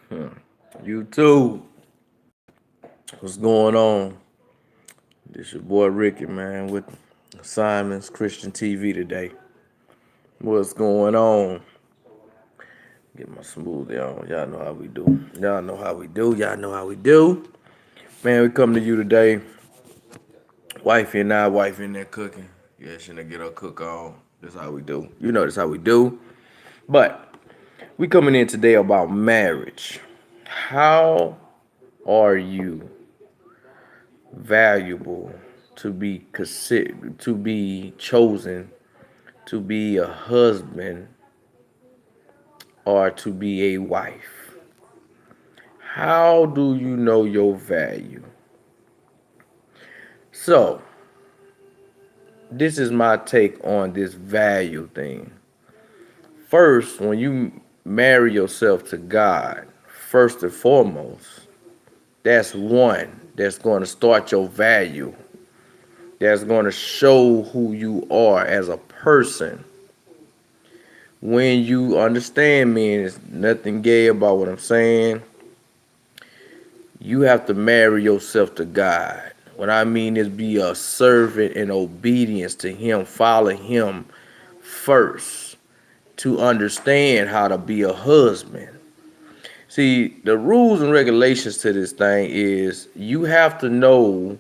YouTube, what's going on? This your boy Ricky, man, with Simon's Christian TV today. What's going on? Get my smoothie on. Y'all know how we do. Y'all know how we do. Y'all know how we do. Man, we come to you today. Wifey in there cooking. Yeah, she gonna get her cook on. That's how we do. You know that's how we do. But we coming in today about marriage. How are you valuable to be considered, to be chosen, to be a husband, or to be a wife? How do you know your value? So, this is my take on this value thing. First, when you marry yourself to God, first and foremost, that's one that's going to start your value. That's going to show who you are as a person. When you understand me, and there's nothing gay about what I'm saying, you have to marry yourself to God. What I mean is be a servant in obedience to Him, follow Him first to understand how to be a husband. See, the rules and regulations to this thing is you have to know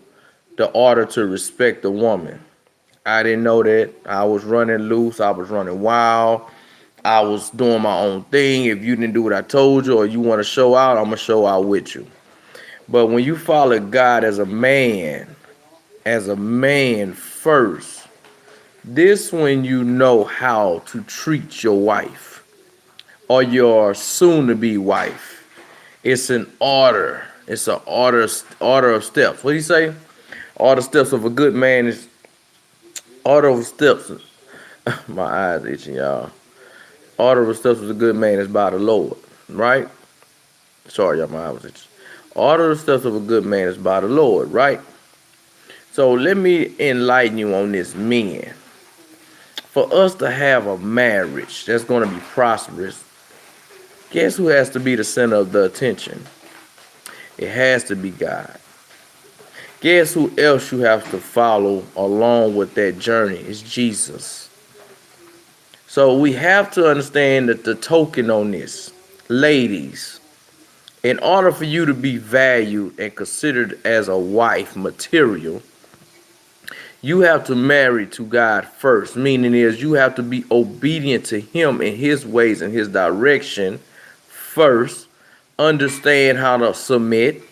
the order to respect a woman. I didn't know that. I was running loose. I was running wild. I was doing my own thing. If you didn't do what I told you or you want to show out, I'm going to show out with you. But when you follow God as a man first, this when you know how to treat your wife or your soon-to-be wife. It's an order. It's an order of steps. What do you say? Order steps of a good man is order of steps. My eyes itching, y'all. Order of steps of a good man is by the Lord, right? Sorry, y'all, my eyes itching. Order of steps of a good man is by the Lord, right? So let me enlighten you on this, men. For us to have a marriage that's going to be prosperous, guess who has to be the center of the attention? It has to be God. Guess who else you have to follow along with that journey? It's Jesus. So we have to understand that the token on this, ladies, in order for you to be valued and considered as a wife material, you have to marry to God first. Meaning is you have to be obedient to Him in His ways and His direction first. Understand how to submit.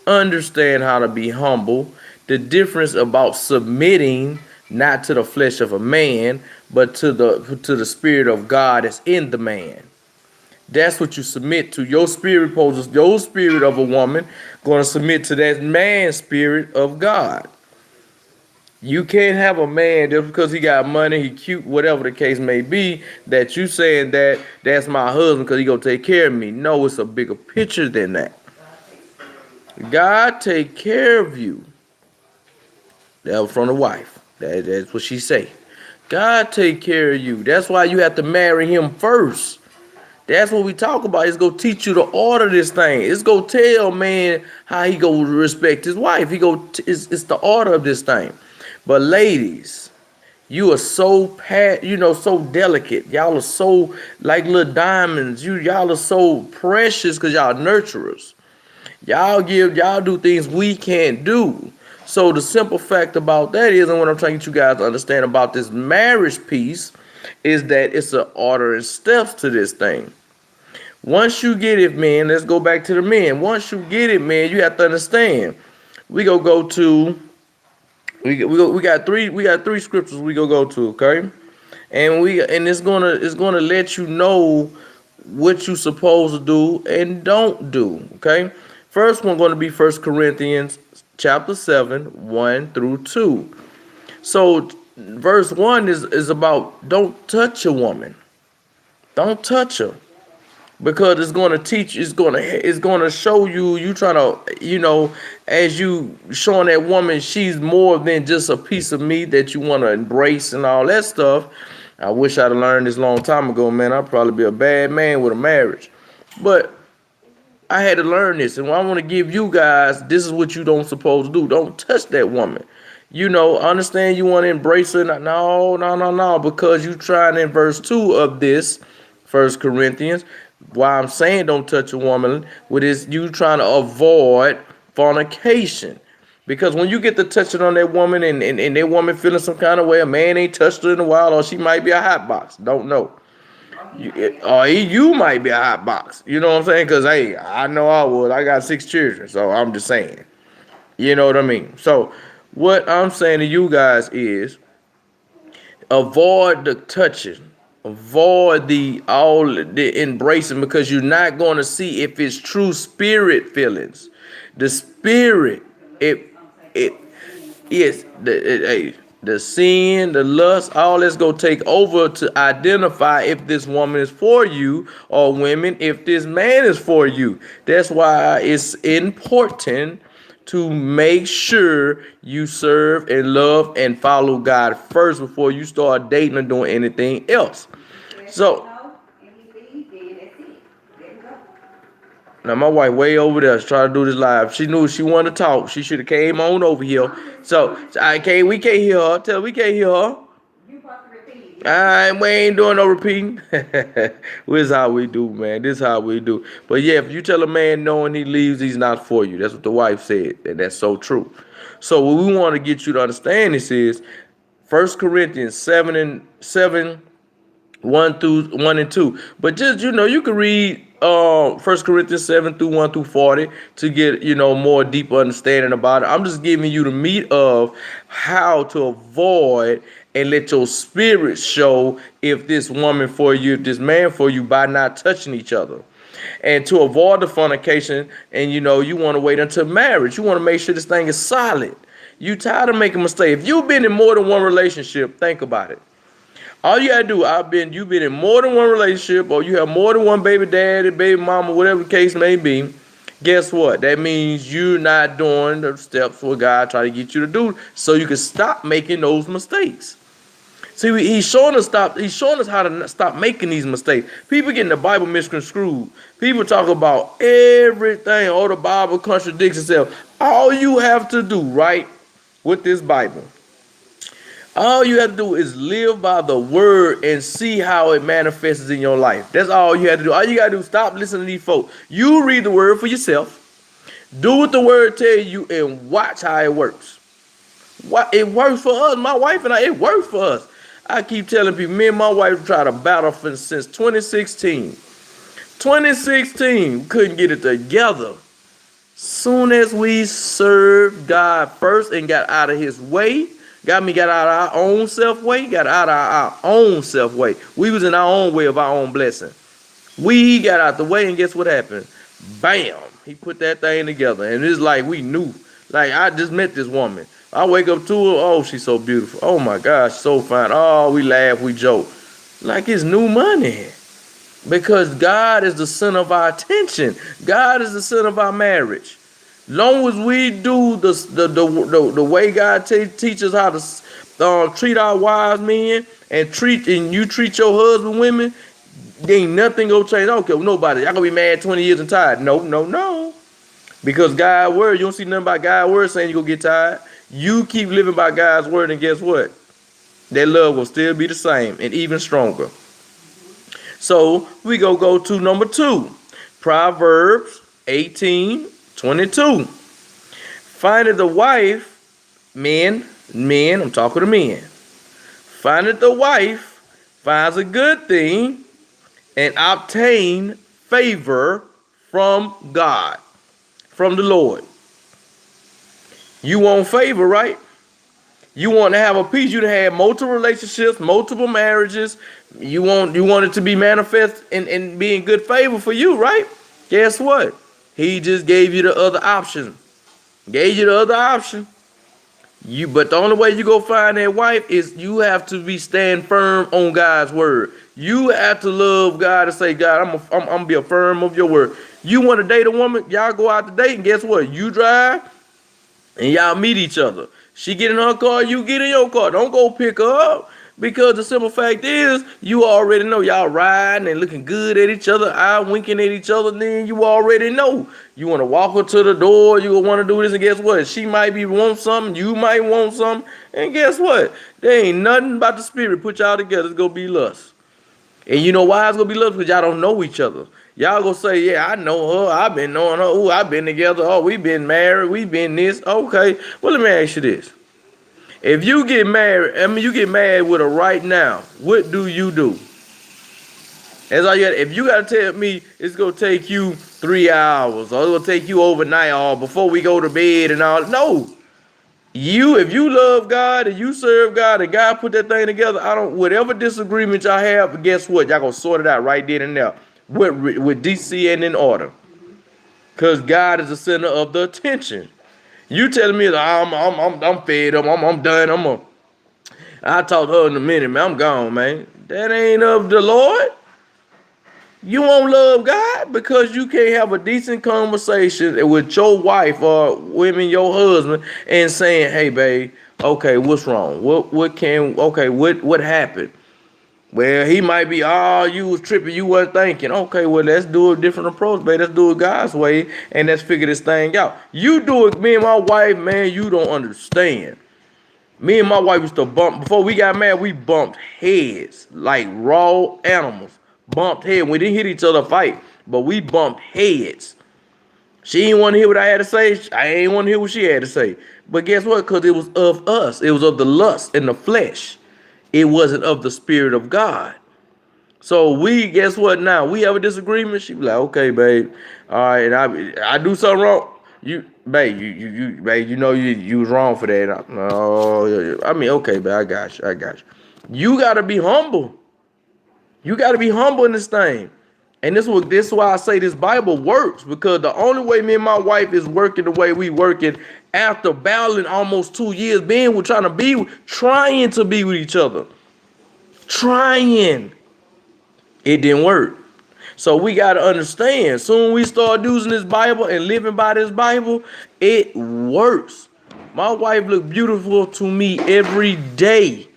Understand how to be humble. The difference about submitting not to the flesh of a man, but to the spirit of God that's in the man. That's what you submit to. Your spirit poses your spirit of a woman going to submit to that man's spirit of God. You can't have a man just because he got money, he cute, whatever the case may be, that you saying that that's my husband because he gonna take care of me. No, it's a bigger picture than that. God take care of you. That was from the wife. That's what she say. God take care of you. That's why you have to marry Him first. That's what we talk about. It's gonna teach you to order this thing. It's gonna tell man how he go respect his wife. It's the order of this thing. But ladies, you are so so delicate. Y'all are so like little diamonds. Y'all are so precious because y'all nurturers. Y'all do things we can't do. So the simple fact about that is, and what I'm trying to get you guys to understand about this marriage piece, is that it's an order and steps to this thing. Once you get it, man, let's go back to the men. Once you get it, man, you have to understand. We go to we got three scriptures we go to, okay? And it's gonna let you know what you supposed to do and don't do, okay? First one going to be First Corinthians chapter 7, 1 through 2. So verse 1 is about don't touch a woman. Don't touch her. Because it's going to teach, it's going to show you trying to, as you showing that woman she's more than just a piece of meat that you want to embrace and all that stuff. I wish I'd have learned this a long time ago, man. I'd probably be a bad man with a marriage. But I had to learn this, and I want to give you guys, this is what you don't supposed to do. Don't touch that woman. Understand you want to embrace her. No, no, no, no, because you trying in verse 2 of this, First Corinthians, why I'm saying don't touch a woman, with this, you trying to avoid fornication. Because when you get to touching on that woman and that woman feeling some kind of way, a man ain't touched her in a while, or she might be a hot box. Don't know. You might be a hot box. You know what I'm saying? Because, hey, I know I would. I got 6 children, so I'm just saying. You know what I mean? So what I'm saying to you guys is avoid the touching. Avoid the embracing, because you're not going to see if it's true spirit feelings. The spirit, it is the sin, the lust, all that's gonna take over to identify if this woman is for you, or women, if this man is for you. That's why it's important to make sure you serve and love and follow God first before you start dating or doing anything else. So now my wife way over there trying to do this live. She knew she wanted to talk. She should have came on over here. So we can't hear her. Tell her we can't hear her. We ain't doing no repeating. This is how we do, man. This is how we do. But yeah, if you tell a man knowing he leaves, he's not for you. That's what the wife said, and that's so true. So what we want to get you to understand this is 1 Corinthians 7 1 and 2. But just you can read 1 Corinthians 7 through 1 through 40 to get more deeper understanding about it. I'm just giving you the meat of how to avoid and let your spirit show if this woman for you, if this man for you, by not touching each other. And to avoid the fornication, and you want to wait until marriage. You want to make sure this thing is solid. You tired of making mistakes. If you've been in more than one relationship, think about it. All you gotta do, you've been in more than one relationship, or you have more than one baby daddy, baby mama, whatever the case may be. Guess what? That means you're not doing the steps what God try to get you to do, so you can stop making those mistakes. See, he's showing us how to stop making these mistakes. People getting the Bible misconstrued. People talk about everything. Oh, the Bible contradicts itself. All you have to do, right, with this Bible, all you have to do is live by the word and see how it manifests in your life. That's all you have to do. All you got to do is stop listening to these folks. You read the word for yourself. Do what the word tells you and watch how it works. It works for us. My wife and I, it works for us. I keep telling people, me and my wife try to battle since 2016. 2016, we couldn't get it together. Soon as we served God first and got out of his way, got out of our own self-way, got out of our own self-way. We was in our own way of our own blessing. We got out the way, and guess what happened? Bam! He put that thing together, and it's like we knew. Like, I just met this woman. I wake up to her, oh, she's so beautiful. Oh, my gosh, so fine. Oh, we laugh, we joke. Like it's new money. Because God is the center of our attention. God is the center of our marriage. Long as we do the way God teaches how to treat our wives, men, and you treat your husband, women, there ain't nothing gonna change. I don't care nobody. Y'all gonna be mad 20 years and tired. No. Because God's word, you don't see nothing about God's word saying you gonna get tired. You keep living by God's word, and guess what? That love will still be the same and even stronger. So we go to number 2. Proverbs 18:22. Findeth the wife, men, I'm talking to men. Findeth the wife, finds a good thing, and obtain favor from God, from the Lord. You want favor, right? You want to have a peace. You to have multiple relationships, multiple marriages. You want it to be manifest and be in good favor for you, right? Guess what? He just gave you the other option. But the only way you go find that wife is you have to stand firm on God's word. You have to love God and say, God, I'm gonna be a firm of your word. You want to date a woman, y'all go out to date, and guess what? You drive and y'all meet each other. She get in her car, you get in your car. Don't go pick her up. Because the simple fact is, you already know y'all riding and looking good at each other, eye winking at each other, then you already know. You want to walk her to the door, you want to do this, and guess what? She might be want something, you might want something, and guess what? There ain't nothing about the spirit put y'all together. It's gonna be lust. And you know why it's gonna be lust? Because y'all don't know each other. Y'all gonna say, yeah, I know her, I've been knowing her, ooh, I've been together, oh, we been married, we been this. Okay, well, let me ask you this. If you get married, you get married with her right now, what do you do? As I get, if you gotta tell me it's gonna take you 3 hours, or it's gonna take you overnight, or before we go to bed and all, no. If you love God and you serve God and God put that thing together, whatever disagreement y'all have, guess what? Y'all gonna sort it out right then and there with DC and in order. Cause God is the center of the attention. You telling me that I'm fed up, I'm done, I'll talk to her in a minute, man. I'm gone, man. That ain't of the Lord. You won't love God because you can't have a decent conversation with your wife or women, your husband, and saying, "Hey, babe, okay, what's wrong? What happened?" Well, he might be, oh, you was tripping, you wasn't thinking. Okay, well, let's do a different approach, babe. Let's do it God's way, and let's figure this thing out. You do it, me and my wife, man, you don't understand. Me and my wife used to bump, before we got married, we bumped heads like raw animals. Bumped heads. We didn't hit each other fight, but we bumped heads. She didn't want to hear what I had to say. I ain't want to hear what she had to say. But guess what? Because it was of us. It was of the lust and the flesh. It wasn't of the Spirit of God. So guess what now? We have a disagreement. She be like, okay, babe. All right, and I do something wrong. Babe, you was wrong for that. Okay, babe, I got you. You got to be humble. You got to be humble in this thing. And this is why I say this Bible works, because the only way me and my wife is working the way we working after battling almost 2 years, trying to be with each other. Trying. It didn't work. So we got to understand, soon we start using this Bible and living by this Bible, it works. My wife look beautiful to me every day,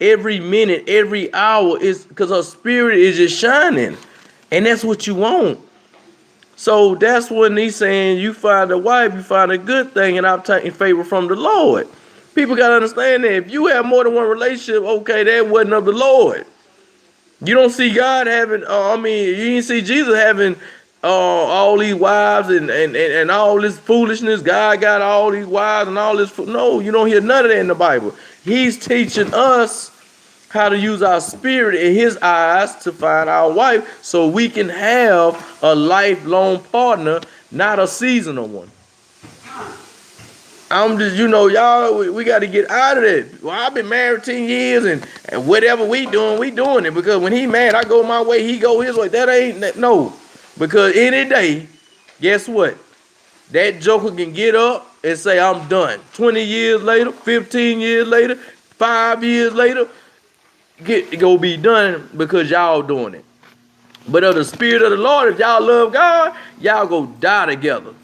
every minute, every hour, is because her spirit is just shining. And that's what you want. So that's when he's saying you find a wife, you find a good thing, and obtain favor from the Lord. People got to understand that if you have more than one relationship, okay, that wasn't of the Lord. You don't see God having, you didn't see Jesus having all these wives and all this foolishness. God got all these wives and all this. No, you don't hear none of that in the Bible. He's teaching us how to use our spirit in his eyes to find our wife so we can have a lifelong partner, not a seasonal one. I'm just, y'all, we got to get out of that. Well, I've been married 10 years and whatever we doing it. Because when he mad, I go my way, he go his way. That ain't, no. Because any day, guess what? That joker can get up and say, I'm done. 20 years later, 15 years later, 5 years later, it go be done because y'all doing it. But of the Spirit of the Lord, if y'all love God, y'all go die together.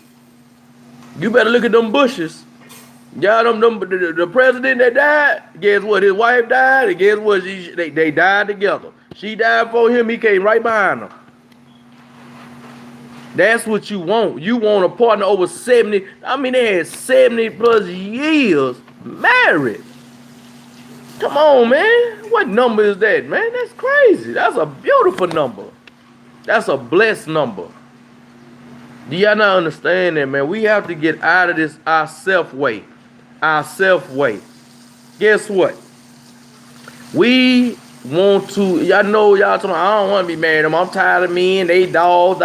You better look at them bushes. Y'all, the president that died, guess what? His wife died, and guess what? They died together. She died for him, he came right behind her. That's what you want. You want a partner over 70. They had 70 plus years married. Come on, man. What number is that, man? That's crazy. That's a beautiful number. That's a blessed number. Do y'all not understand that, man? We have to get out of this our self way. Guess what? We want to, y'all talking about, I don't want to be married. I'm tired of men, they dogs,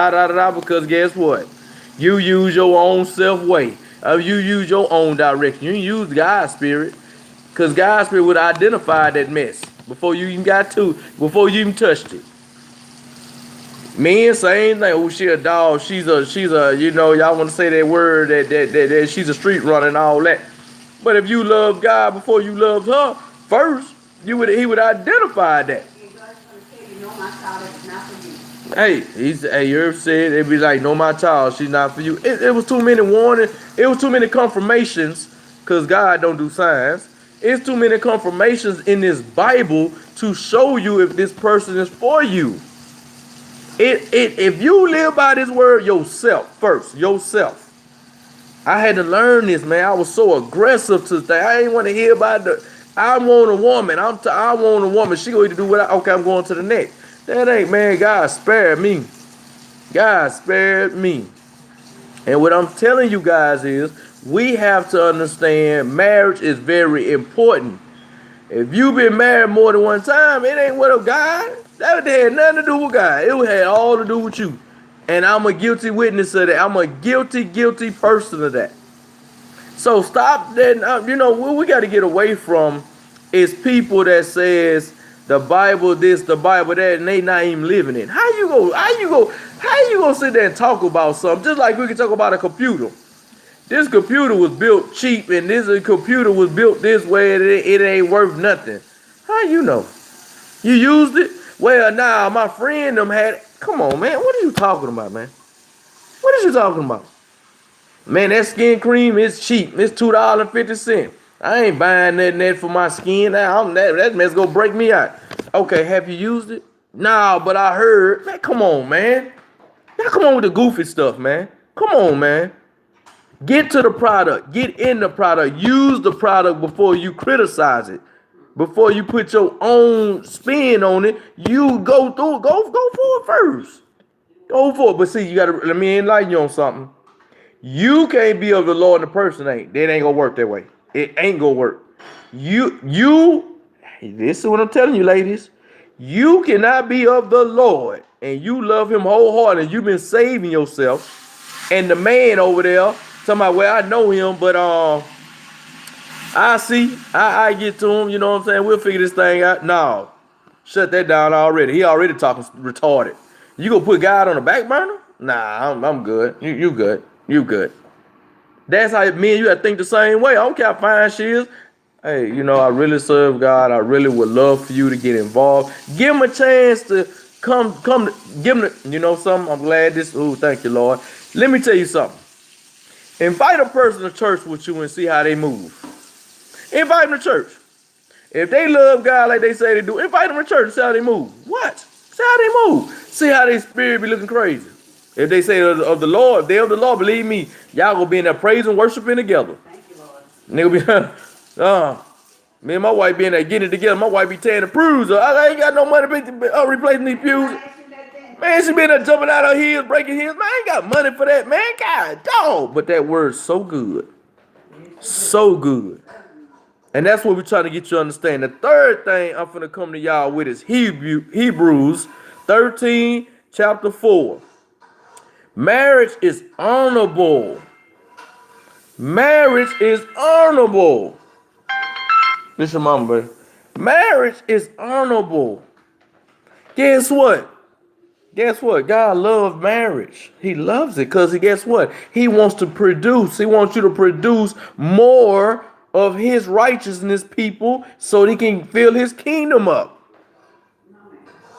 because guess what? You use your own self way. You use your own direction. You use God's spirit. Because God's spirit would identify that mess before you even touched it. Men, same thing. Oh, she a dog. She's a, y'all want to say that word that she's a street runner and all that. But if you love God before you loved her first, he would identify that. Hey, you ever said it'd be like, no, my child, she's not for you. It was too many warnings. It was too many confirmations, because God don't do signs. It's too many confirmations in this Bible to show you if this person is for you. If you live by this word yourself first, yourself. I had to learn this, man. I was so aggressive to that. I ain't want to hear about I want a woman. I want a woman. She going to do what okay, I'm going to the next. That ain't, man, God spared me. God spared me. And what I'm telling you guys is we have to understand marriage is very important. If you've been married more than one time, it ain't with a God. That had nothing to do with God. It had all to do with you. And I'm a guilty witness of that. I'm a guilty person of that. So stop that. You know, what we got to get away from is people that says the Bible this, the Bible that, and they not even living it. How you gonna sit there and talk about something just like we can talk about a computer? This computer was built cheap, and this computer was built this way, and it ain't worth nothing. How you know? You used it? Well, nah, my friend them had it. Come on, man. What are you talking about, man? What are you talking about? Man, that skin cream is cheap. It's $2.50. I ain't buying that for my skin. That mess gonna break me out. Okay, have you used it? Nah, but I heard. Man, come on, man. Now come on with the goofy stuff, man. Come on, man. Get to the product. Get in the product. Use the product before you criticize it. Before you put your own spin on it, you go through it. Go for it first. Go for it. But see, you gotta let me enlighten you on something. You can't be of the Lord and the person ain't. That ain't gonna work that way. It ain't gonna work. This is what I'm telling you, ladies. You cannot be of the Lord and you love him wholeheartedly. You've been saving yourself. And the man over there, somebody, well, I know him, but I get to him, you know what I'm saying? We'll figure this thing out. No. Shut that down already. He already talking retarded. You gonna put God on the back burner? Nah, I'm good. You good. You good. That's how me and you gotta think the same way. I don't care how fine she is. Hey, you know, I really serve God. I really would love for you to get involved. Give him a chance to come, give him, you know something? I'm glad this, thank you, Lord. Let me tell you something. Invite a person to church with you and see how they move. Invite them to church. If they love God like they say they do, invite them to church and see how they move. What? See how they move. See how their spirit be looking crazy. If they say of the Lord, if they of the Lord, believe me, y'all gonna be in there praising, worshiping together. Thank you, Lord. Nigga be, me and my wife be in there getting it together. My wife be tearing the pews. I ain't got no money to replacing these pews. Man, she been there jumping out her heels, breaking heels. Man, I ain't got money for that, man. God, dog. But that word's so good. So good. And that's what we're trying to get you to understand. The third thing I'm finna come to y'all with is Hebrews 13, chapter 4. Marriage is honorable. Marriage is honorable. This your mama, buddy. Marriage is honorable. Guess what? Guess what? God loves marriage. He loves it because guess what? He wants to produce. He wants you to produce more of his righteousness, people, so he can fill his kingdom up.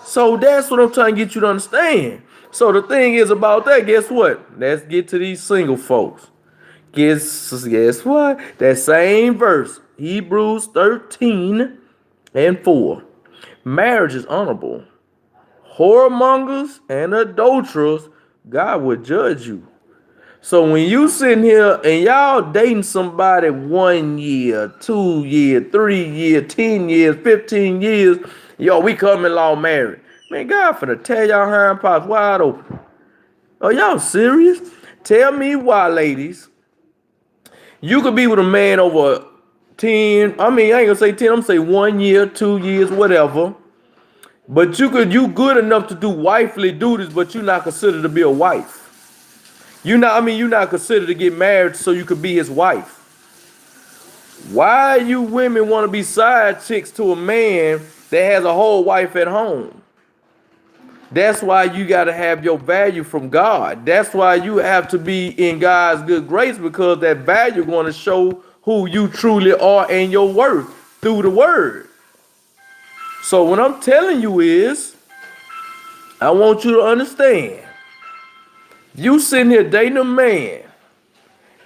So that's what I'm trying to get you to understand. So the thing is about that, guess what? Let's get to these single folks. Guess what? That same verse, Hebrews 13 and 4. Marriage is honorable. Whoremongers and adulterers, God will judge you. So when you sitting here and y'all dating somebody 1 year, 2 years, 3 years, 10 years, 15 years, we coming law married. Man, God finna tear y'all hind parts wide open. Are y'all serious? Tell me why, ladies. You could be with a man over 10, I ain't gonna say 10, I'm gonna say 1 year, 2 years, whatever. But you good enough to do wifely duties, but you're not considered to be a wife. You're not considered to get married so you could be his wife. Why you women want to be side chicks to a man that has a whole wife at home? That's why you got to have your value from God. That's why you have to be in God's good grace, because that value going to show who you truly are and your worth through the word. So what I'm telling you is, I want you to understand, you sitting here dating a man,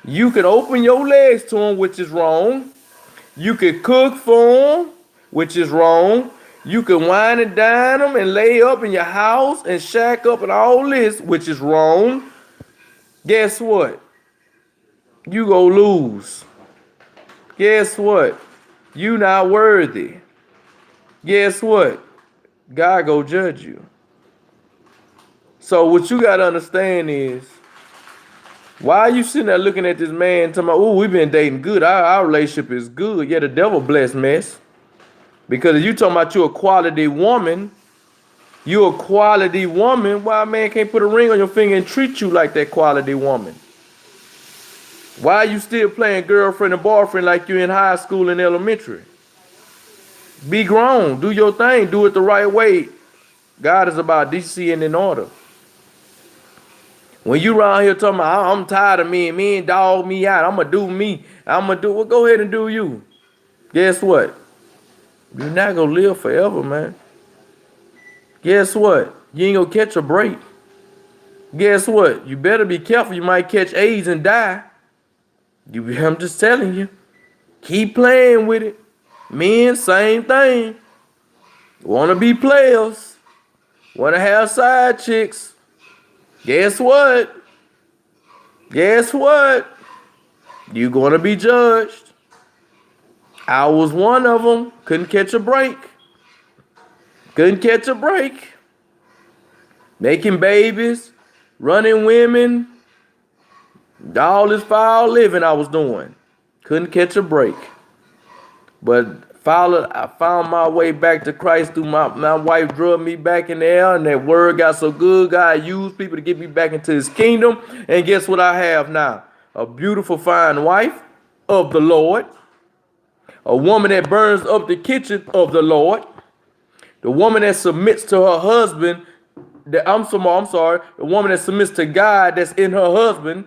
you can open your legs to him, which is wrong. You can cook for them, which is wrong. You can wine and dine them and lay up in your house and shack up and all this, which is wrong. Guess what? You go lose. Guess what? You not worthy. Guess what? God go judge you. So what you gotta understand is, why are you sitting there looking at this man talking about, oh, we've been dating good. Our relationship is good. Yeah, the devil blessed mess. Because if you talking about you a quality woman, why a man can't put a ring on your finger and treat you like that quality woman? Why are you still playing girlfriend and boyfriend like you in high school and elementary? Be grown. Do your thing. Do it the right way. God is about decency and in order. When you around here talking about, I'm tired of men dog me out. I'm going to do me. Well, go ahead and do you. Guess what? You're not going to live forever, man. Guess what? You ain't going to catch a break. Guess what? You better be careful. You might catch AIDS and die. I'm just telling you. Keep playing with it. Men, same thing. Want to be players. Want to have side chicks. Guess what? Guess what? You're going to be judged. I was one of them. Couldn't catch a break. Couldn't catch a break. Making babies. Running women. All this foul living I was doing. Couldn't catch a break. But I found my way back to Christ through my wife drug me back in the air, and that word got so good. God used people to get me back into his kingdom. And guess what I have now? A beautiful, fine wife of the Lord. A woman that burns up the kitchen of the Lord. The woman that submits to her husband. I'm sorry. The woman that submits to God that's in her husband.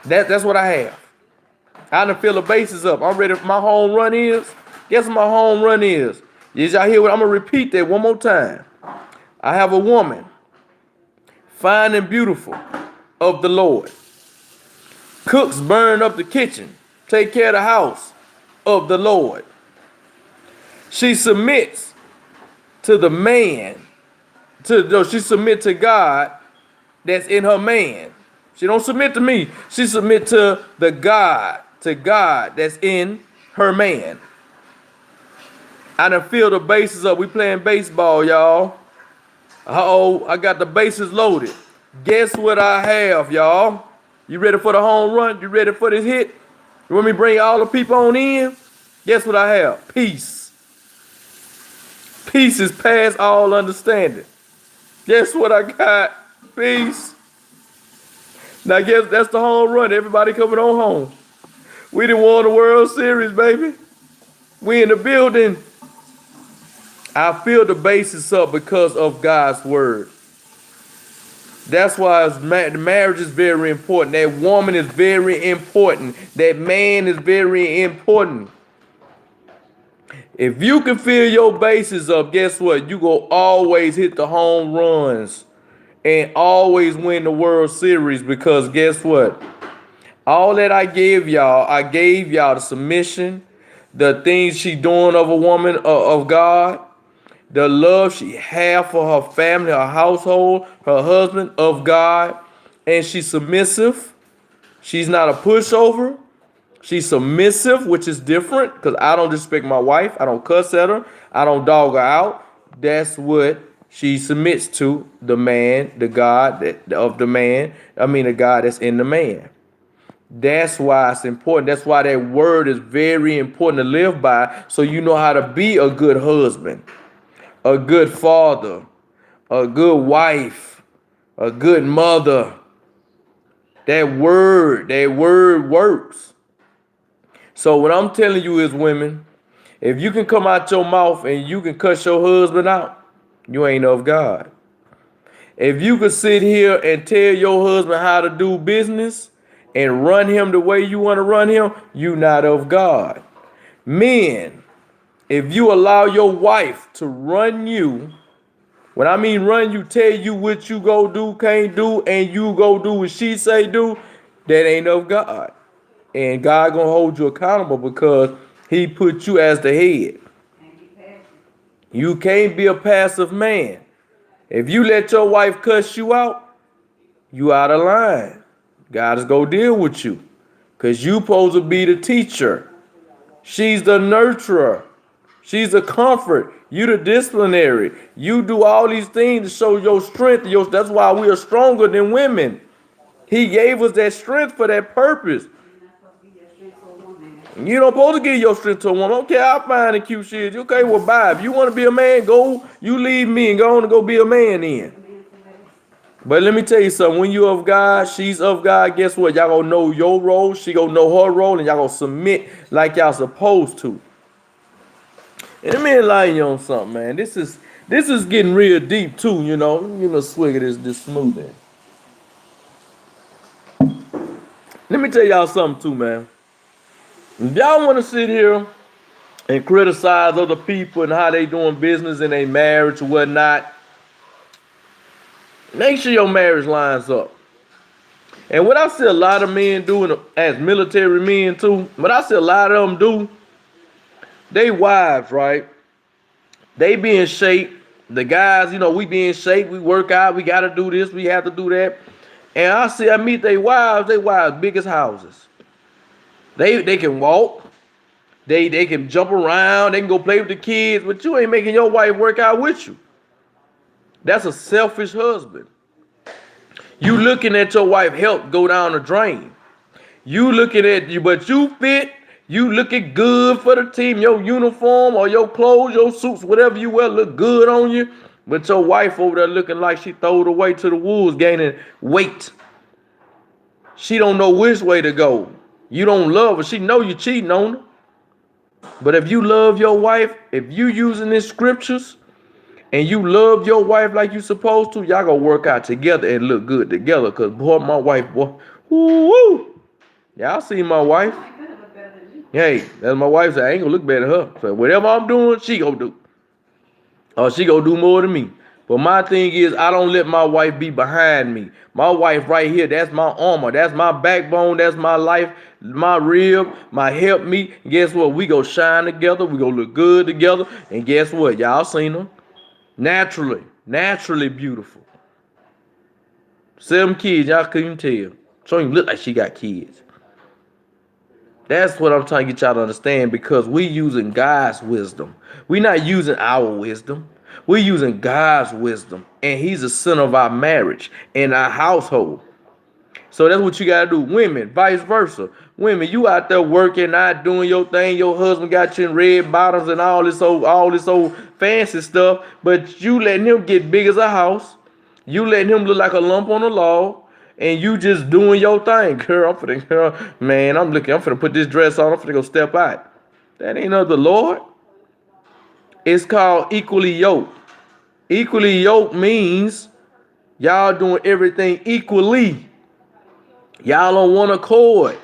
That's what I have. I done fill the bases up. I'm ready for my home run is. Guess what my home run is? Did y'all hear what? I'm going to repeat that one more time. I have a woman, fine and beautiful, of the Lord. Cooks, burn up the kitchen. Take care of the house of the Lord. She submits to the man. She submits to God that's in her man. She don't submit to me. She submit to the God that's in her man. I done fill the bases up. We playing baseball, y'all. Uh-oh, I got the bases loaded. Guess what I have, y'all? You ready for the home run? You ready for this hit? You want me to bring all the people on in? Guess what I have? Peace. Peace is past all understanding. Guess what I got? Peace. Now guess that's the home run. Everybody coming on home. We done won the World Series, baby. We in the building. I feel the basis up because of God's word. That's why the marriage is very important. That woman is very important. That man is very important. If you can fill your bases up, guess what? You go always hit the home runs and always win the World Series, because guess what? All that I gave y'all the submission, the things she doing of a woman of God, the love she have for her family, her household, her husband of God, and she's submissive. She's not a pushover. She's submissive, which is different, because I don't disrespect my wife. I don't cuss at her. I don't dog her out. That's what she submits to, the man, the God the God that's in the man. That's why it's important. That's why that word is very important to live by, so you know how to be a good husband, a good father, a good wife, a good mother. That word works. So what I'm telling you is, women, if you can come out your mouth and you can cuss your husband out, you ain't of God. If you could sit here and tell your husband how to do business and run him the way you want to run him, you not of God. Men, if you allow your wife to run you, when I mean run you, tell you what you go do, can't do, and you go do what she say do, that ain't of God. And God gonna hold you accountable because he put you as the head. You can't be a passive man. If you let your wife cuss you out, you out of line. God is gonna deal with you. Cause you supposed to be the teacher. She's the nurturer. She's the comfort. You the disciplinary. You do all these things to show your strength. That's why we are stronger than women. He gave us that strength for that purpose. You don't supposed to give your strength to a woman. Okay, I'll find a cute shit. Okay, well, bye. If you want to be a man, go. You leave me and go on and go be a man then. But let me tell you something. When you of God, she's of God, guess what? Y'all gonna know your role. She gonna know her role, and y'all gonna submit like y'all supposed to. And let me enlighten you on something, man. This is getting real deep too, you know. Let me give me a swig of this smoothie. Let me tell y'all something too, man. If y'all want to sit here and criticize other people and how they doing business in their marriage or whatnot, make sure your marriage lines up. And what I see a lot of men doing as military men too, what I see a lot of them do, they wives, right? They be in shape. The guys, you know, we be in shape. We work out. We got to do this. We have to do that. And I meet their wives biggest houses. They can walk. They can jump around. They can go play with the kids. But you ain't making your wife work out with you. That's a selfish husband. You looking at your wife health go down the drain. You looking at you, but you fit. You looking good for the team. Your uniform or your clothes, your suits, whatever you wear look good on you. But your wife over there looking like she throwed away to the wolves, gaining weight. She don't know which way to go. You don't love her. She know you cheating on her. But if you love your wife, if you using these scriptures and you love your wife like you supposed to, y'all gonna work out together and look good together. Cause boy, my wife, boy, woo. Y'all see my wife. Hey, that's my wife said, I ain't gonna look better than her. So whatever I'm doing, she gonna do. Or she gonna do more than me. But my thing is, I don't let my wife be behind me. My wife right here, that's my armor. That's my backbone. That's my life, my rib, my help me. Guess what? We go shine together. We go look good together. And guess what? Y'all seen her. Naturally beautiful. 7 kids, y'all couldn't tell. She don't even look like she got kids. That's what I'm trying to get y'all to understand, because we using God's wisdom. We're not using our wisdom. We're using God's wisdom. And he's the center of our marriage and our household. So that's what you got to do. Women, vice versa. Women, you out there working, not doing your thing. Your husband got you in red bottoms and all this old fancy stuff. But you letting him get big as a house. You letting him look like a lump on a log. And you just doing your thing. Girl, I'm finna put this dress on. I'm finna go step out. That ain't of the Lord. It's called equally yoked. Equally yoked means y'all doing everything equally. Y'all on one accord.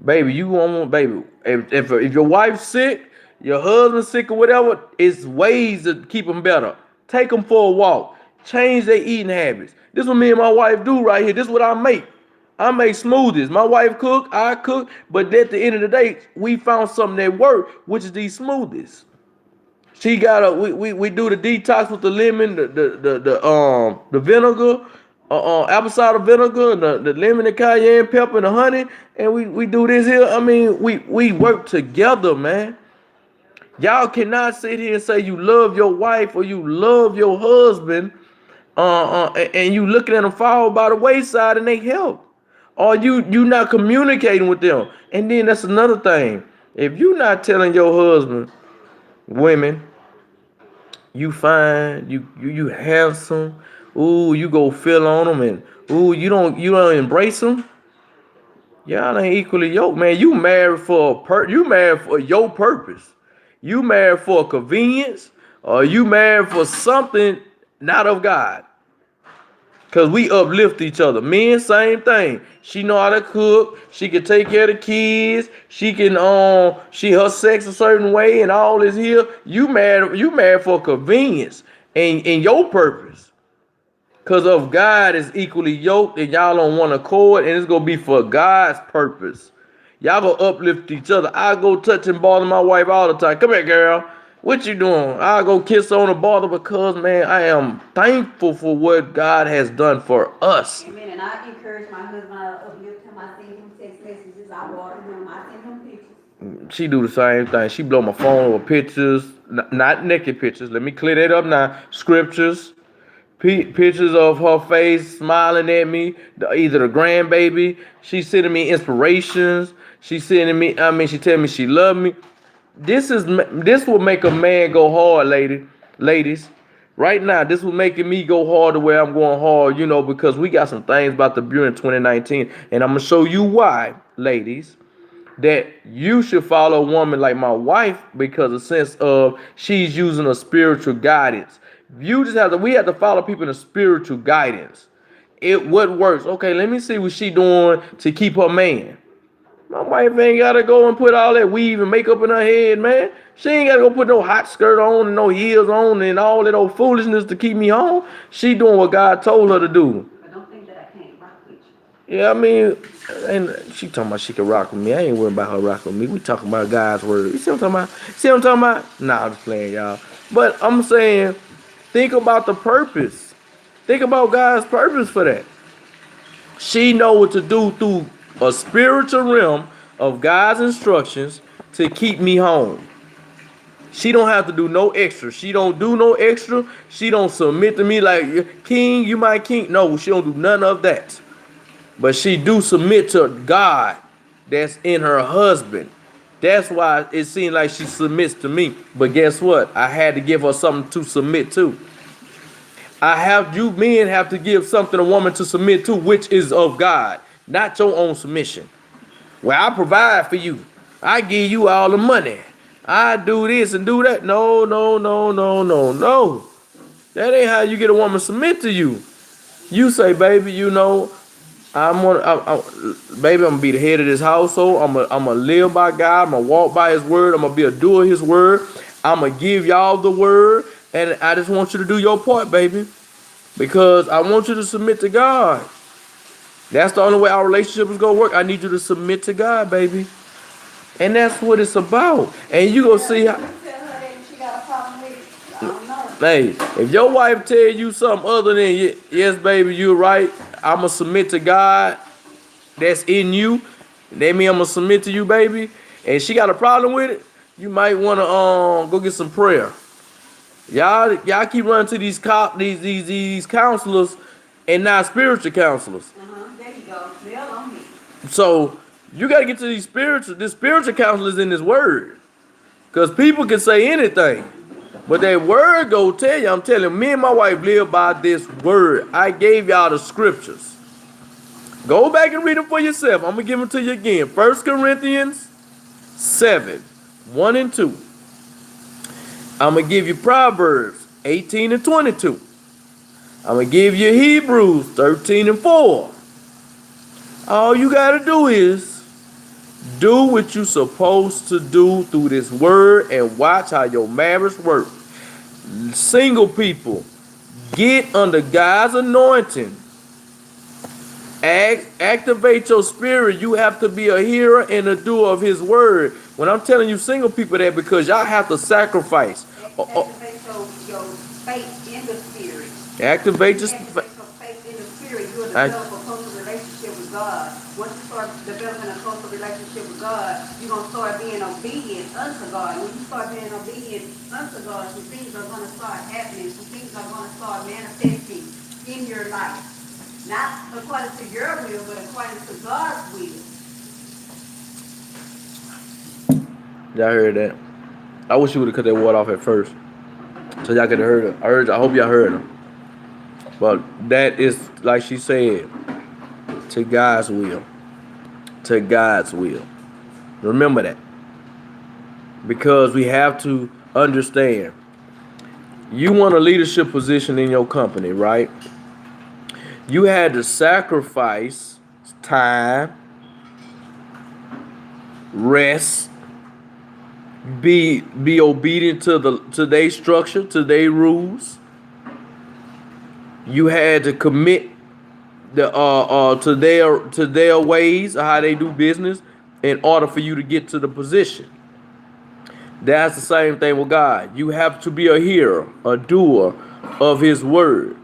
Baby, if your wife's sick, your husband's sick or whatever, it's ways to keep them better. Take them for a walk. Change their eating habits. This is what me and my wife do right here. This is what I make. I make smoothies. My wife cook, I cook, but at the end of the day, we found something that worked, which is these smoothies. She got we do the detox with the lemon, the vinegar, apple cider vinegar, and the lemon and cayenne pepper and the honey, and we do this here. I mean, we work together, man. Y'all cannot sit here and say you love your wife or you love your husband, and you looking at them fall by the wayside and they help, or you not communicating with them. And then that's another thing. If you not telling your husband, women, you fine, you handsome, ooh, you go feel on them, and ooh, you don't embrace them. Y'all ain't equally yoked, man. You married for your purpose. You married for convenience, or you married for something not of God. Cause we uplift each other. Men, same thing. She know how to cook. She can take care of the kids. She can her sex a certain way and all this here. You married for convenience and your purpose. Cause of God is equally yoked and y'all on one accord, and it's gonna be for God's purpose. Y'all go uplift each other. I go touch and bother my wife all the time. Come here, girl. What you doing? I go kiss on the bother because, man, I am thankful for what God has done for us. Amen. And I encourage my husband. I uplift him. I send him text messages. I water him. I send him pictures. She do the same thing. She blow my phone with pictures, not naked pictures. Let me clear that up now. Scriptures, pictures of her face smiling at me, either the grandbaby. She's sending me inspirations. She's sending me. She telling me she love me. This will make a man go hard, ladies. Right now, this will making me go hard the way I'm going hard, because we got some things about to be in 2019, and I'm gonna show you why, ladies, that you should follow a woman like my wife because a sense of she's using a spiritual guidance. We have to follow people in a spiritual guidance. What works? Okay, let me see what she doing to keep her man. My wife ain't gotta go and put all that weave and makeup in her head, man. She ain't gotta go put no hot skirt on and no heels on and all that old foolishness to keep me home. She doing what God told her to do. I don't think that I can't rock with you. Yeah, and she talking about she can rock with me. I ain't worried about her rocking with me. We talking about God's word. You see what I'm talking about? See what I'm talking about? Nah, I'm just playing, y'all. But I'm saying, think about the purpose. Think about God's purpose for that. She know what to do through a spiritual realm of God's instructions to keep me home. She don't have to do no extra. She don't do no extra. She don't submit to me like, king, you my king. No, she don't do none of that. But she do submit to God that's in her husband. That's why it seems like she submits to me. But guess what? I had to give her something to submit to. You men have to give something a woman to submit to, which is of God, not your own submission. Well, I provide for you. I give you all the money. I do this and do that. No. That ain't how you get a woman to submit to you. You say, baby, baby, I'm gonna be the head of this household. I'm gonna live by God. I'm gonna walk by His word. I'm gonna be a doer of His word. I'm gonna give y'all the word, and I just want you to do your part, baby, because I want you to submit to God. That's the only way our relationship is gonna work. I need you to submit to God, baby, and that's what it's about. And you gonna see how. Hey, if your wife tell you something other than yes, baby, you're right, I'ma submit to God that's in you, that mean I'ma submit to you, baby, and she got a problem with it, you might wanna go get some prayer. Y'all keep running to these counselors and not spiritual counselors. There you go. They're on me. So you gotta get to these spiritual counselors in this word. Cause people can say anything. But that word go tell you, I'm telling you, me and my wife live by this word. I gave y'all the scriptures. Go back and read them for yourself. I'm going to give them to you again. 1 Corinthians 7, 1 and 2. I'm going to give you Proverbs 18 and 22. I'm going to give you Hebrews 13 and 4. All you got to do is do what you're supposed to do through this word and watch how your marriage works. Single people, get under God's anointing. Activate your spirit. You have to be a hearer and a doer of His word. When I'm telling you single people that, because y'all have to sacrifice. Activate your faith in the spirit. Activate your faith in the spirit. You'll develop a closer relationship with God. Once you start developing a closer relationship with God, you're going to start being obedient unto God. When you start being obedient unto God, some things are going to start happening. Some things are going to start manifesting in your life. Not according to your will, but according to God's will. Y'all heard that? I wish you would have cut that water off at first, so y'all could have heard it. I hope y'all heard him. But that is, like she said, to God's will. To God's will. Remember that. Because we have to understand. You want a leadership position in your company, right? You had to sacrifice time, rest, be obedient to their structure, to their rules. You had to commit to their ways of how they do business, in order for you to get to the position. That's the same thing with God. You have to be a hearer, a doer of his word.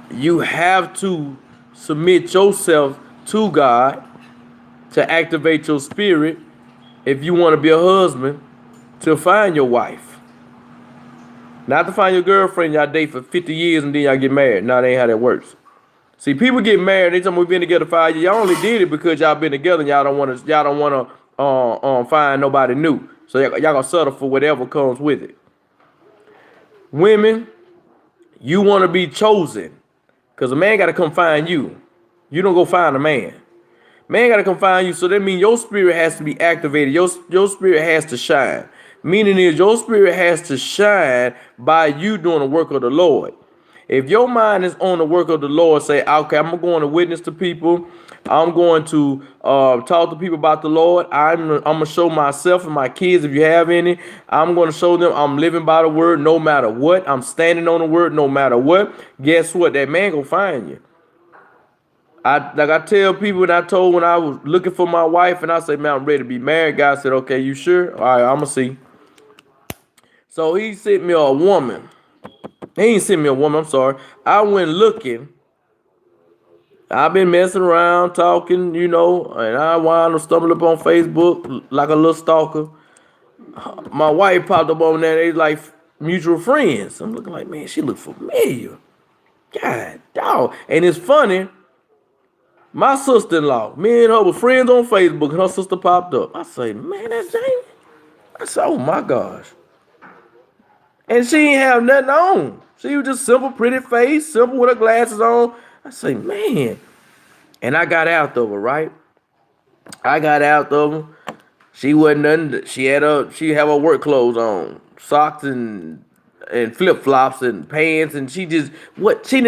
You have to submit yourself to God to activate your spirit if you want to be a husband to find your wife. Not to find your girlfriend y'all date for 50 years and then y'all get married. No, that ain't how that works. See, people get married, they tell me we've been together 5 years. Y'all only did it because y'all been together and y'all don't wanna find nobody new. So y'all gonna settle for whatever comes with it. Women, you wanna be chosen. Cause a man gotta come find you. You don't go find a man. Man gotta come find you. So that means your spirit has to be activated. Your spirit has to shine. Meaning is your spirit has to shine by you doing the work of the Lord. If your mind is on the work of the Lord, say, okay, I'm going to witness to people. I'm going to talk to people about the Lord. I'm going to show myself and my kids, if you have any, I'm going to show them I'm living by the word no matter what. I'm standing on the word no matter what. Guess what? That man going to find you. I tell people, and I told when I was looking for my wife, and I said, man, I'm ready to be married. God said, okay, you sure? All right, I'm going to see. So he sent me a woman. He ain't sent me a woman, I'm sorry. I went looking. I've been messing around, talking, and I wound up stumbling up on Facebook like a little stalker. My wife popped up on there. They like mutual friends. I'm looking like, man, she look familiar. God, dog. And it's funny. My sister-in-law, me and her were friends on Facebook, and her sister popped up. I say, man, that's Jamie. I said, oh my gosh. And she ain't have nothing on. She was just simple, pretty face, simple with her glasses on. I say, man. And I got out of her, right? I got out of her. She wasn't nothing. She had her work clothes on, socks and flip flops and pants, and she didn't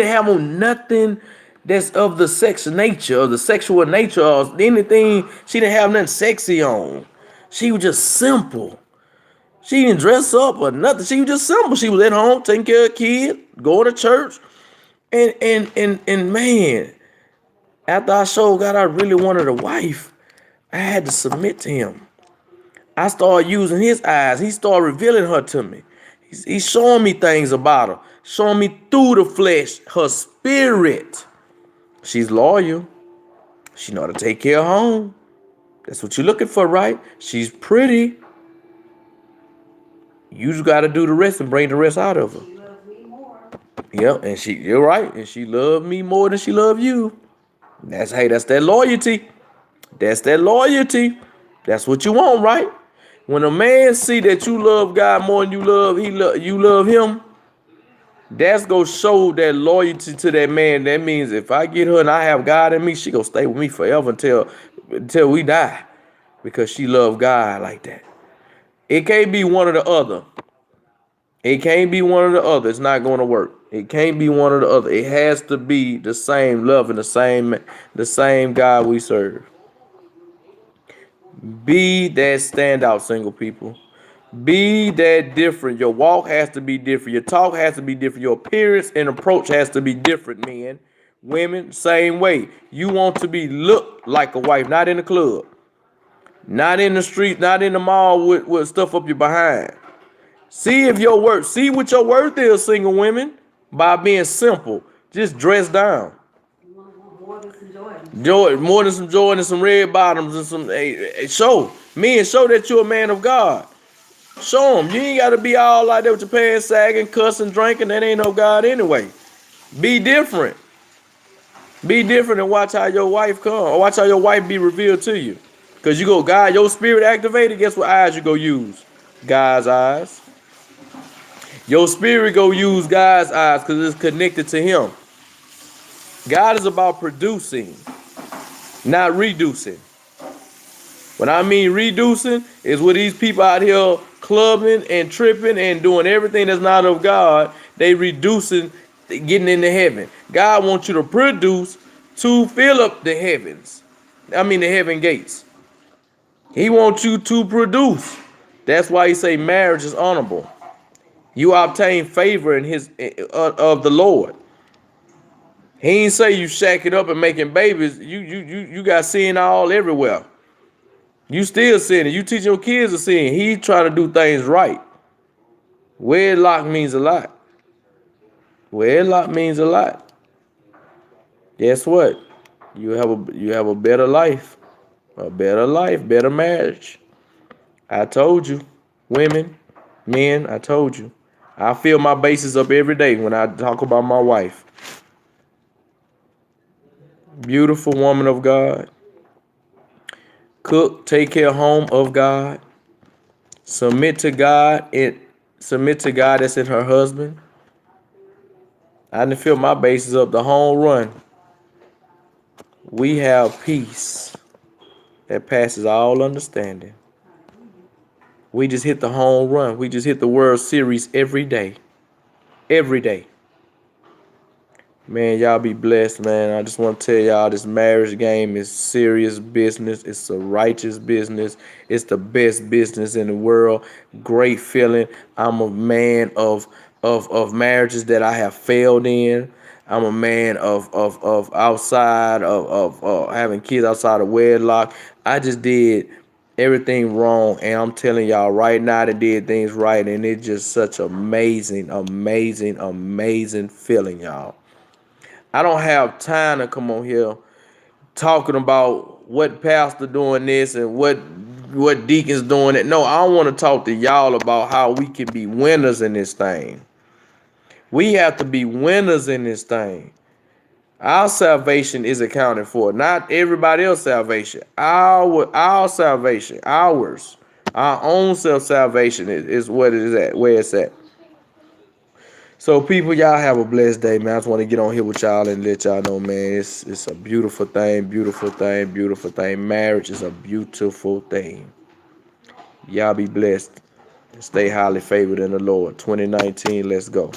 have on nothing that's of the sexual nature, or the sexual nature, or anything. She didn't have nothing sexy on. She was just simple. She didn't dress up or nothing. She was just simple. She was at home taking care of kids, going to church, and man, after I showed God I really wanted a wife, I had to submit to him. I started using his eyes. He started revealing her to me. He's showing me things about her, showing me through the flesh, her spirit. She's loyal. She know how to take care of home. That's what you're looking for, right? She's pretty. You just got to do the rest and bring the rest out of her. She loves me more. Yeah, and you're right. And she loved me more than she loved you. That's that loyalty. That's that loyalty. That's what you want, right? When a man see that you love God more than you love him, that's gonna show that loyalty to that man. That means if I get her and I have God in me, she gonna stay with me forever until we die, because she love God like that. It can't be one or the other. It can't be one or the other. It's not going to work. It can't be one or the other. It has to be the same love and the same God we serve. Be that standout, single people. Be that different. Your walk has to be different. Your talk has to be different. Your appearance and approach has to be different, men. Women, same way. You want to be look like a wife, not in the club, not in the street, not in the mall with stuff up your behind. See what your worth is, single women, by being simple. Just dress down. More than some More than some Jordan and some red bottoms and some show that you're a man of God. Show them. You ain't got to be all like that with your pants sagging, cussing, drinking. That ain't no God anyway. Be different. Be different and watch how your wife come. Or watch how your wife be revealed to you. Because you go, God, your spirit activated. Guess what eyes you go use? God's eyes. Your spirit go use God's eyes because it's connected to him. God is about producing, not reducing. When I mean reducing, is with these people out here clubbing and tripping and doing everything that's not of God. They reducing, getting into heaven. God wants you to produce to fill up the heavens. The heaven gates. He wants you to produce. That's why he say marriage is honorable. You obtain favor in his of the Lord. He ain't say you shacking up and making babies. You got sin all everywhere. You still sinning. You teach your kids to sin. He trying to do things right. Wedlock means a lot. Wedlock means a lot. Guess what? You have a better life. A better life, better marriage. I told you. Women, men, I told you. I feel my bases up every day when I talk about my wife. Beautiful woman of God. Cook, take care home of God. Submit to God. Submit to God that's in her husband. I didn't feel my bases up the home run. We have peace that passes all understanding. We just hit the home run. We just hit the World Series every day. Every day. Man, y'all be blessed, man. I just want to tell y'all this marriage game is serious business. It's a righteous business. It's the best business in the world. Great feeling. I'm a man of marriages that I have failed in. I'm a man of outside of having kids outside of wedlock. I just did everything wrong, and I'm telling y'all right now I did things right, and it's just such amazing, amazing, amazing feeling, y'all. I don't have time to come on here talking about what pastor doing this and what deacons doing it. No, I want to talk to y'all about how we can be winners in this thing. We have to be winners in this thing. Our salvation is accounted for, not everybody else's salvation. Our salvation, ours, our own self salvation is what it is at, where it's at. So people, y'all have a blessed day, man. I just want to get on here with y'all and let y'all know, man, it's a beautiful thing, beautiful thing, beautiful thing. Marriage is a beautiful thing. Y'all be blessed. Stay highly favored in the Lord. 2019, let's go.